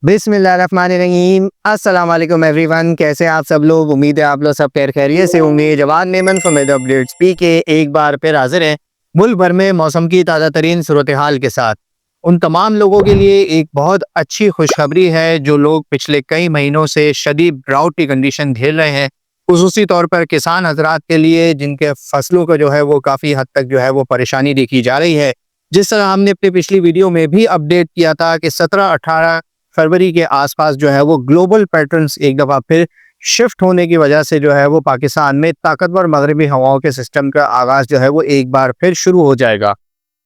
बिस्मिल्लाहिर्रहमानिर्रहीम। अस्सलाम वालेकुम एवरीवन, कैसे हैं आप सब लोग। उम्मीद है आप लोग सब खैर खैरियत से होंगे। जवान मेमन फमेद अपडेट्स पी के एक बार फिर हाजिर हैं मुल्क भर में मौसम की ताज़ा तरीन सूरत हाल के साथ। उन तमाम लोगों के लिए एक बहुत अच्छी खुशखबरी है जो लोग पिछले कई महीनों से शदीद ड्राउट की कंडीशन झेल रहे हैं। खुसूसी तौर पर किसान हजरात के लिए जिनके फसलों को जो है वो काफ़ी हद तक जो है वो परेशानी देखी जा रही है। जिस तरह हमने अपनी पिछली वीडियो में भी अपडेट किया था कि 17-18 फरवरी के आसपास जो है वो ग्लोबल पैटर्न्स एक दफ़ा फिर शिफ्ट होने की वजह से जो है वो पाकिस्तान में ताकतवर मगरबी हवाओं के सिस्टम का आगाज जो है वो एक बार फिर शुरू हो जाएगा।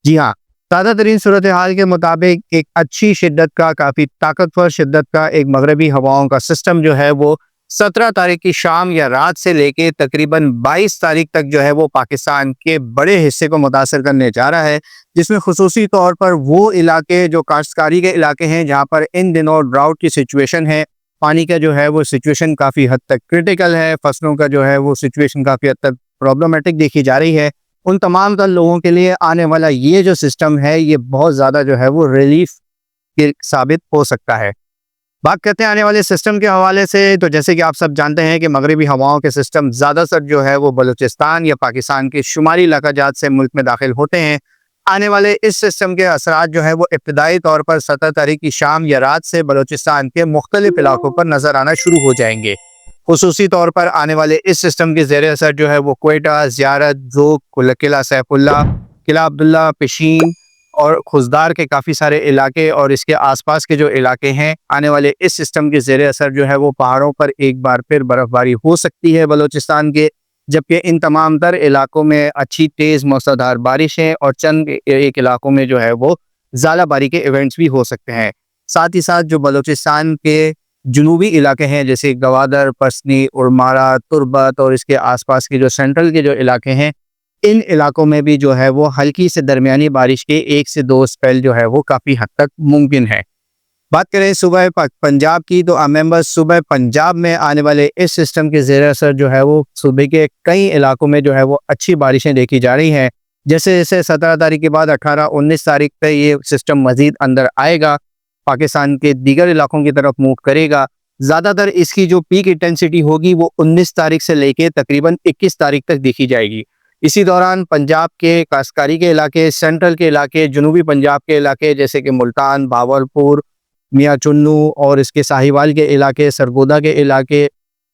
जी हाँ, ताज़ा तरीन सूरत हाल के मुताबिक एक अच्छी शिद्दत का, काफ़ी ताकतवर शिद्दत का एक मगरबी हवाओं का सिस्टम जो है वो 17 तारीख की शाम या रात से लेके तकरीबन 22 तारीख तक जो है वो पाकिस्तान के बड़े हिस्से को मुतासर करने जा रहा है। जिसमें खुसूसी तौर पर वो इलाके जो काश्तकारी के इलाके हैं जहाँ पर इन दिनों ड्राउट की सिचुएशन है, पानी का जो है वो सिचुएशन काफ़ी हद तक क्रिटिकल है, फसलों का जो है वो सिचुएशन काफ़ी हद तक प्रॉब्लमेटिक देखी जा रही है। उन तमाम तर लोगों के लिए आने वाला ये जो सिस्टम है ये बहुत ज़्यादा जो है वो रिलीफ के साबित हो सकता है। बात करते हैं आने वाले सिस्टम के हवाले से, तो जैसे कि आप सब जानते हैं कि मगरबी हवाओं के सिस्टम ज़्यादातर जो है वो बलूचिस्तान या पाकिस्तान के शुमाली इलाका जात से मुल्क में दाखिल होते हैं। आने वाले इस सिस्टम के असरात जो है वो इब्तदाई तौर पर 17 तारीख की शाम या रात से बलूचिस्तान के मुख्तलिफ इलाकों पर नजर आना शुरू हो जाएंगे। खुसूसी तौर पर आने वाले इस सिस्टम के ज़ेर असर जो है वो क्वेटा, ज़ियारत, ज़ोक, किला सैफुल्ला, किला अब्दुल्ला, पिशीन और खुजदार के काफ़ी सारे इलाके और इसके आसपास के जो इलाके हैं, आने वाले इस सिस्टम के ज़ेर असर जो है वो पहाड़ों पर एक बार फिर बर्फबारी हो सकती है बलूचिस्तान के। जबकि इन तमाम तर इलाकों में अच्छी तेज़ मूसलाधार बारिशें और चंद एक इलाकों में जो है वो ज़ालाबारी के इवेंट्स भी हो सकते हैं। साथ ही साथ जो बलूचिस्तान के जुनूबी इलाके हैं जैसे गवादर, पसनी, उर्मारा, तुर्बत और इसके आसपास के जो सेंट्रल के जो इलाके हैं, इन इलाकों में भी जो है वो हल्की से दरमियानी बारिश के 1 से 2 स्पेल जो है वो काफ़ी हद तक मुमकिन है। बात करें सुबह पंजाब की, तो मेंबर्स सुबह पंजाब में आने वाले इस सिस्टम के ज़ेर असर जो है वो सूबे के कई इलाकों में जो है वो अच्छी बारिशें देखी जा रही हैं। जैसे जैसे 17 तारीख के बाद 18-19 तारीख पे ये सिस्टम मज़ीद अंदर आएगा, पाकिस्तान के दीगर इलाकों की तरफ मूव करेगा। ज़्यादातर इसकी जो पीक इंटेंसिटी होगी वो 19 तारीख से लेके तकरीबन 21 तारीख तक देखी जाएगी। इसी दौरान पंजाब के काश्तकारी के इलाके, सेंट्रल के इलाके, जनूबी पंजाब के इलाके जैसे कि मुल्तान, भावलपुर, मियाँ चुन्नू और इसके साहिवाल के इलाके, सरगोदा के इलाके,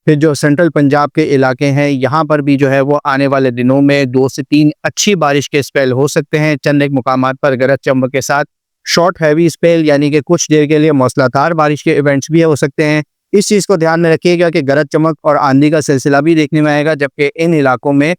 फिर जो सेंट्रल पंजाब के इलाके हैं, यहाँ पर भी जो है वो आने वाले दिनों में 2 से 3 अच्छी बारिश के स्पेल हो सकते हैं। चंद एक मुकामात पर गरज चमक के साथ शॉर्ट हैवी स्पेल यानी कि कुछ देर के लिए मौसलाधार बारिश के इवेंट्स भी हो सकते हैं। इस चीज़ को ध्यान में रखिएगा कि गरज चमक और आंधी का सिलसिला भी देखने में आएगा, जबकि इन इलाकों में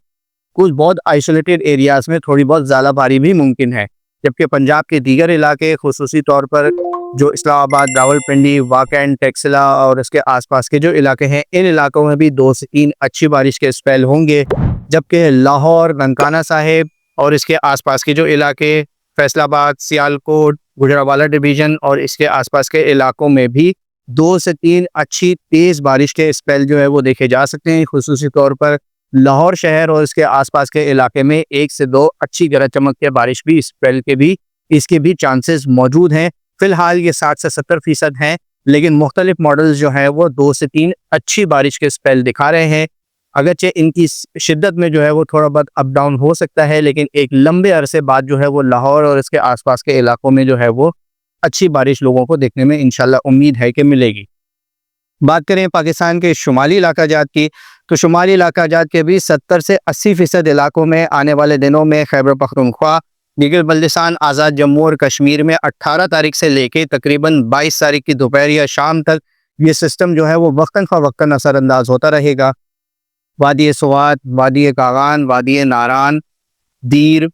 कुछ बहुत आइसोलेटेड एरियाज में थोड़ी बहुत ज़्यादाबारी भी मुमकिन है। जबकि पंजाब के दीगर इलाके, खुसूसी तौर पर जो इस्लामाबाद, रावलपिंडी, वाकैन, टेक्सला और इसके आसपास के जो इलाके हैं, इन इलाकों में भी 2 से 3 अच्छी बारिश के स्पेल होंगे। जबकि लाहौर, ननकाना साहिब और इसके आसपास के जो इलाके, फैसलाबाद, सियालकोट, गुजरांवाला डिवीज़न और इसके आसपास के इलाकों में भी 2 से 3 अच्छी तेज़ बारिश के स्पेल जो है वो देखे जा सकते हैं। खुसूसी तौर पर लाहौर शहर और इसके आसपास के इलाके में 1 से 2 अच्छी गरज चमक के बारिश भी स्पेल के भी इसके भी चांसेस मौजूद हैं। फिलहाल ये 60 से 70% हैं, लेकिन मुख्तलिफ मॉडल्स जो हैं वो 2 से 3 अच्छी बारिश के स्पेल दिखा रहे हैं। अगरचे इनकी शिद्दत में जो है वो थोड़ा बहुत अप डाउन हो सकता है, लेकिन एक लंबे अरसे बाद जो है वो लाहौर और इसके आसपास के इलाकों में जो है वो अच्छी बारिश लोगों को देखने में इंशाल्लाह उम्मीद है कि मिलेगी। बात करें पाकिस्तान के शुमाली इलाका जात की, तो शुमाली इलाका जात के भी 70 से 80% इलाकों में आने वाले दिनों में खैबर पख्तूनख्वा, गिलगित बल्तिस्तान, आज़ाद जम्मू और कश्मीर में 18 तारीख से लेके तकरीबन 22 तारीख की दोपहर या शाम तक ये सिस्टम जो है वो वक्तन फ़वक्तन असरअंदाज होता रहेगा। वादी स्वात, वादी कागान, वादी नारान, दीर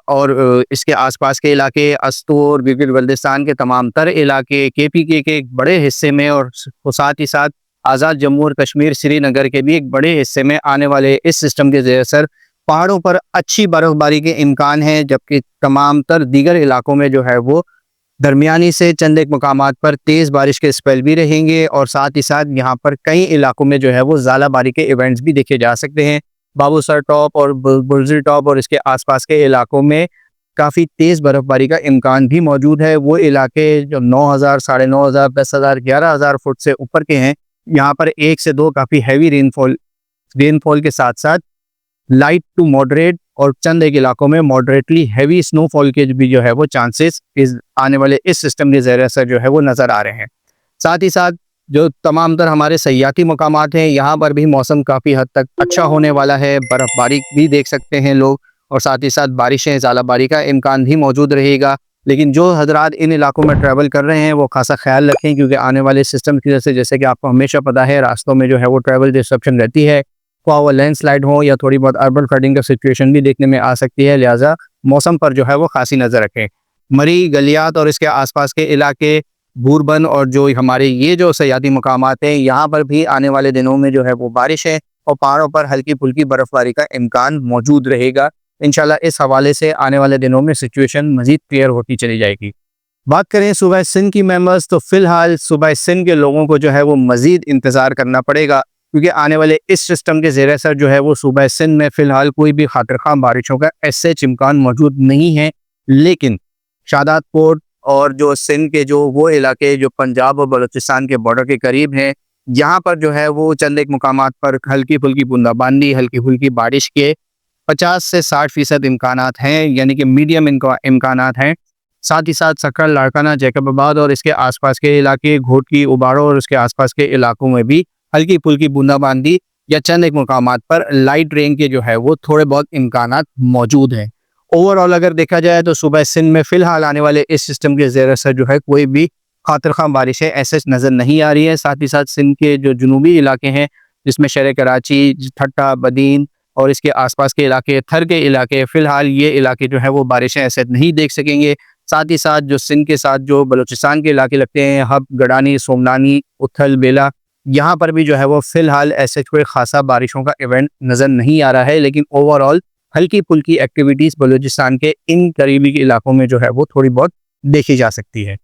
और इसके आसपास के इलाके, अस्तूर, गिलगित बल्तिस्तान के तमाम तर इलाके, KPK के एक बड़े हिस्से में और साथ ही साथ आज़ाद जम्मू और कश्मीर, श्रीनगर के भी एक बड़े हिस्से में आने वाले इस सिस्टम के ज़ेर असर पहाड़ों पर अच्छी बर्फबारी के इम्कान हैं। जबकि तमाम तर दीगर इलाकों में जो है वो दरमियानी से चंद एक मुकामात पर तेज़ बारिश के स्पेल भी रहेंगे और साथ ही साथ यहाँ पर कई इलाकों में जो है वो ज़ालाबारी के इवेंट्स भी देखे जा सकते हैं। बाबूसर टॉप और बुर्जी टॉप और इसके आसपास के इलाकों में काफ़ी तेज़ बर्फबारी का इम्कान भी मौजूद है। वो इलाके जो 9,000, साढ़े 9,000, 10,000, 11,000 फुट से ऊपर के हैं, यहाँ पर 1 से 2 काफ़ी हैवी रेनफॉल के साथ साथ लाइट टू मॉडरेट और चंद एक इलाकों में मॉडरेटली हैवी स्नोफॉल के भी जो है वो चांसेस इस आने वाले इस सिस्टम के ज़रिए से जो है वो नज़र आ रहे हैं। साथ ही साथ जो तमाम तर हमारे सयाहती मकामात हैं, यहाँ पर भी मौसम काफ़ी हद तक अच्छा होने वाला है। बर्फ़बारी भी देख सकते हैं लोग, और साथ ही साथ बारिशें, ज़ालाबारी का इम्कान भी मौजूद रहेगा। लेकिन जो हजरात इन इलाकों में ट्रैवल कर रहे हैं वो खासा ख्याल रखें, क्योंकि आने वाले सिस्टम की वजह से, जैसे कि आपको हमेशा पता है, रास्तों में जो है वो ट्रैवल डिस्ट्रप्शन रहती है। ख्वाह वो लैंडस्लाइड हो या थोड़ी बहुत अर्बन फ्लडिंग का सिचुएशन भी देखने में आ सकती है। लिहाजा मौसम पर जो है वो खासी नज़र रखें। मरी, गलियात और इसके आसपास के इलाके, बूरबन और जो हमारे ये जो सयाहती मकामात हैं, यहाँ पर भी आने वाले दिनों में जो है वो बारिश है और पहाड़ों पर हल्की फुल्की बर्फबारी का इम्कान मौजूद रहेगा। इंशाल्लाह इस हवाले से आने वाले दिनों में सिचुएशन मजीद क्लियर होती चली जाएगी। बात करें सूबा सिंध की मेंबर्स, तो फिलहाल सूबा सिंध के लोगों को जो है वो मजीद इंतज़ार करना पड़ेगा, क्योंकि आने वाले इस सिस्टम के ज़रिए से जो है वो सूबा सिंध में फ़िलहाल कोई भी खातिर-ख़्वाह बारिशों का ऐसे इम्कान मौजूद नहीं है। लेकिन शादात पोर्ट और जो सिंध के जो वो इलाके जो पंजाब और बलूचिस्तान के बॉर्डर के करीब हैं, यहाँ पर जो है वो चंद एक मुकामात पर हल्की फुल्की बूंदाबांदी, हल्की फुल्की बारिश के 50 से 60% इम्कानात हैं, यानी कि मीडियम इम्कानात हैं। साथ ही साथ सकल, लाड़काना, जैकबाबाद और इसके आसपास के इलाके, घोटकी, उबाड़ो और उसके आसपास के इलाकों में भी हल्की फुल्की बूंदाबांदी या चंद एक मुकामात पर लाइट रेन के जो है वो थोड़े बहुत इम्कानात मौजूद हैं। ओवरऑल अगर देखा जाए तो सूबा सिंध में फ़िलहाल आने वाले इस सिस्टम के ज़रिए से जो है कोई भी खातिर-ख़्वाह बारिशें ऐसे नज़र नहीं आ रही है। साथ ही साथ सिंध के जो जुनूबी इलाके हैं, जिसमें शहर कराची, ठट्टा, बदीन और इसके आसपास के इलाके, थर के इलाके, फ़िलहाल ये इलाके जो है वो बारिशें ऐसे नहीं देख सकेंगे। साथ ही साथ जो सिंध के साथ जो बलूचिस्तान के इलाके लगते हैं, हब, गडानी, सोमनानी, उथल, बेला, यहाँ पर भी जो है वो फ़िलहाल ऐसे कोई ख़ासा बारिशों का इवेंट नज़र नहीं आ रहा है। लेकिन ओवरऑल हल्की फुल्की एक्टिविटीज़ बलूचिस्तान के इन करीबी इलाकों में जो है वो थोड़ी बहुत देखी जा सकती है।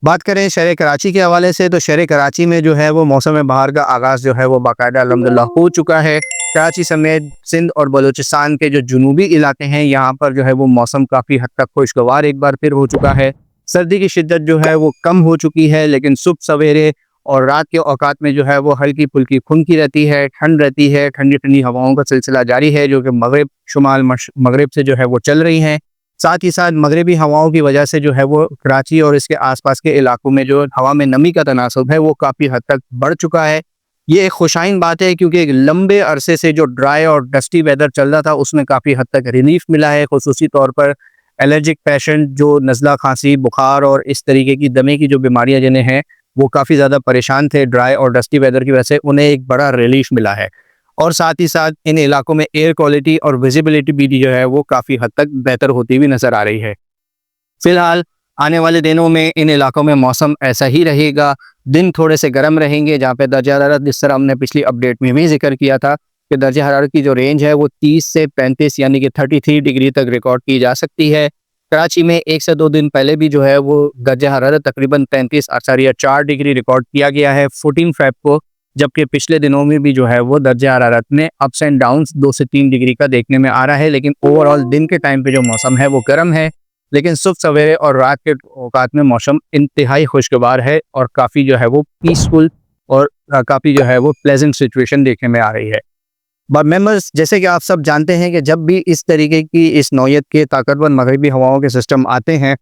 बात करें शहर कराची के हवाले से, तो शहर कराची में जो है वो मौसम बहार का आगाज़ जो है वो बाकायदा अल्हम्दुलिल्लाह हो चुका है। कराची समेत सिंध और बलूचिस्तान के जो जुनूबी इलाके हैं, यहाँ पर जो है वो मौसम काफ़ी हद तक खुशगवार एक बार फिर हो चुका है। सर्दी की शिद्दत जो है वो कम हो चुकी है, लेकिन सुबह सवेरे और रात के औकात में जो है वो हल्की फुल्की खुनकी रहती है, ठंड रहती है। ठंडी ठंडी हवाओं का सिलसिला जारी है, जो कि मगरिब, शुमाल मगरिब से जो है वो चल रही हैं। साथ ही साथ मगरिबी हवाओं की वजह से जो है वो कराची और इसके आसपास के इलाकों में जो हवा में नमी का तनासुब है वो काफ़ी हद तक बढ़ चुका है। ये एक खुशाइन बात है, क्योंकि एक लंबे अरसे से जो ड्राई और डस्टी वेदर चल रहा था उसमें काफ़ी हद तक रिलीफ मिला है। खुसूसी तौर पर एलर्जिक पेशेंट जो नज़ला, खांसी, बुखार और इस तरीके की दमे की जो बीमारियां जिन्हें हैं, वो काफ़ी ज़्यादा परेशान थे ड्राई और डस्टी वेदर की वजह से, उन्हें एक बड़ा रिलीफ मिला है। और साथ ही साथ इन इलाकों में एयर क्वालिटी और विजिबिलिटी भी जो है वो काफ़ी हद तक बेहतर होती हुई नज़र आ रही है। फिलहाल आने वाले दिनों में इन इलाकों में मौसम ऐसा ही रहेगा। दिन थोड़े से गर्म रहेंगे, जहाँ पे दर्जा हरारत, जिस तरह हमने पिछली अपडेट में भी जिक्र किया था कि दर्जा हरारत की जो रेंज है वो 30 से 35 यानी कि 33 डिग्री तक रिकॉर्ड की जा सकती है। कराची में 1 से 2 दिन पहले भी जो है वो दर्जा हरारत तकरीबन 4 डिग्री रिकॉर्ड किया गया है 14 फ़रवरी को, जबकि पिछले दिनों में भी जो है वो दर्जा हरारत में अप्स एंड डाउन्स 2 से 3 डिग्री का देखने में आ रहा है। लेकिन ओवरऑल दिन के टाइम पे जो मौसम है वो गर्म है, लेकिन सुबह सवेरे और रात के औकात में मौसम इंतहाई खुशगवार है और काफ़ी जो है वो पीसफुल और काफ़ी जो है वो प्लेजेंट सिचुएशन देखने में आ रही है। बट मेंबर्स, जैसे कि आप सब जानते हैं कि जब भी इस तरीके की इस नौयत के ताकतवर मगरबी हवाओं के सिस्टम आते हैं,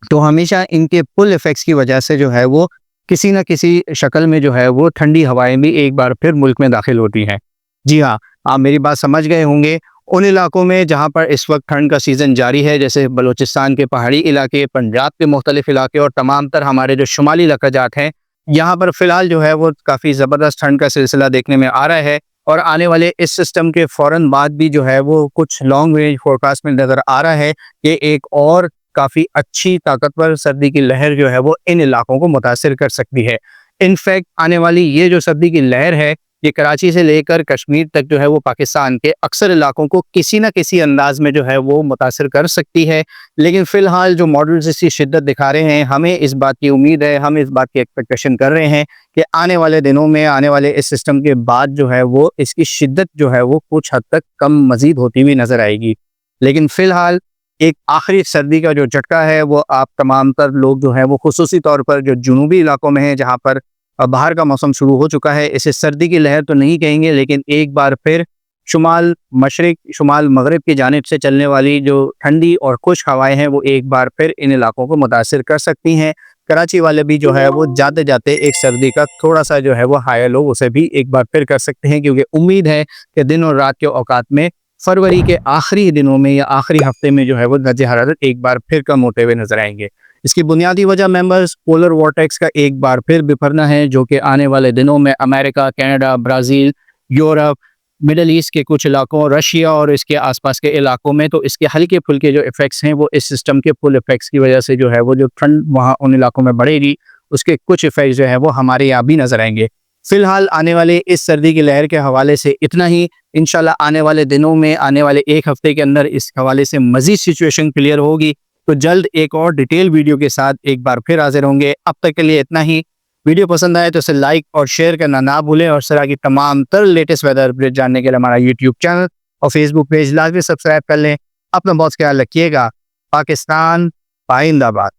तो हमेशा इनके पुल इफ़ेक्ट्स की वजह से जो है वो किसी न किसी शक्ल में जो है वो ठंडी हवाएं भी एक बार फिर मुल्क में दाखिल होती हैं। जी हाँ, आप मेरी बात समझ गए होंगे। उन इलाकों में जहाँ पर इस वक्त ठंड का सीज़न जारी है, जैसे बलूचिस्तान के पहाड़ी इलाके, पंजाब के मुख्तलिफ इलाके और तमाम तर हमारे जो शुमाली लकाजात हैं, यहाँ पर फ़िलहाल जो है वो काफ़ी ज़बरदस्त ठंड का सिलसिला देखने में आ रहा है। और आने वाले इस सिस्टम के फ़ौरन बाद भी जो है वो कुछ लॉन्ग रेंज फोरकास्ट में नज़र आ रहा है कि एक और काफ़ी अच्छी ताकतवर सर्दी की लहर जो है वो इन इलाकों को मुतासिर कर सकती है। इनफैक्ट आने वाली ये जो सर्दी की लहर है, ये कराची से लेकर कश्मीर तक जो है वो पाकिस्तान के अक्सर इलाकों को किसी न किसी अंदाज में जो है वो मुतासिर कर सकती है। लेकिन फ़िलहाल जो मॉडल्स इसकी शिद्दत दिखा रहे हैं, हमें इस बात की उम्मीद है, हम इस बात की एक्सपेक्टेशन कर रहे हैं कि आने वाले दिनों में, आने वाले इस सिस्टम के बाद जो है वो इसकी शिद्दत जो है वो कुछ हद तक कम मज़ीद होती हुई नज़र आएगी। लेकिन फ़िलहाल एक आखिरी सर्दी का जो झटका है वो आप तमाम तर लोग जो है वो खुसूसी तौर पर जो जुनूबी इलाकों में है, जहाँ पर बाहर का मौसम शुरू हो चुका है, इसे सर्दी की लहर तो नहीं कहेंगे, लेकिन एक बार फिर शुमाल मशरिक शुमाल मगरिब की जानिब से चलने वाली जो ठंडी और खुश्क हवाएं हैं वो एक बार फिर इन इलाकों को मुतासिर कर सकती हैं। कराची वाले भी जो है वो जाते जाते एक सर्दी का थोड़ा सा जो है वो हाई लो उसे भी एक बार फिर कर सकते हैं, क्योंकि उम्मीद है कि दिन और रात के औकात में फरवरी के आखिरी दिनों में या आखिरी हफ्ते में जो है वो दर्जे हरारत एक बार फिर कम होते हुए नजर आएंगे। इसकी बुनियादी वजह मेंबर्स पोलर वॉर्टेक्स का एक बार फिर बिफरना है, जो कि आने वाले दिनों में America, Canada, Brazil, Europe, middle east के कुछ इलाकों, रशिया और इसके आसपास के इलाकों में, तो इसके हल्के फुल्के जो इफेक्ट्स हैं वो इस सिस्टम के फुल इफेक्ट्स की वजह से जो है वो जो ठंड वहाँ उन इलाकों में बढ़ेगी, उसके कुछ इफेक्ट्स जो है वो हमारे यहाँ भी नजर आएंगे। फिलहाल आने वाले इस सर्दी की लहर के हवाले से इतना ही। इंशाल्लाह आने वाले दिनों में, आने वाले एक हफ्ते के अंदर इस हवाले से मजीद सिचुएशन क्लियर होगी, तो जल्द एक और डिटेल वीडियो के साथ एक बार फिर हाजिर होंगे। अब तक के लिए इतना ही। वीडियो पसंद आए तो इसे लाइक और शेयर करना ना भूलें, और इस तरह की तमाम तर लेटेस्ट वेदर अपडेट जानने के लिए हमारा यूट्यूब चैनल और फेसबुक पेज लाजमी सब्सक्राइब कर लें। अपना बहुत ख्याल रखिएगा। पाकिस्तान पाइंदाबाद।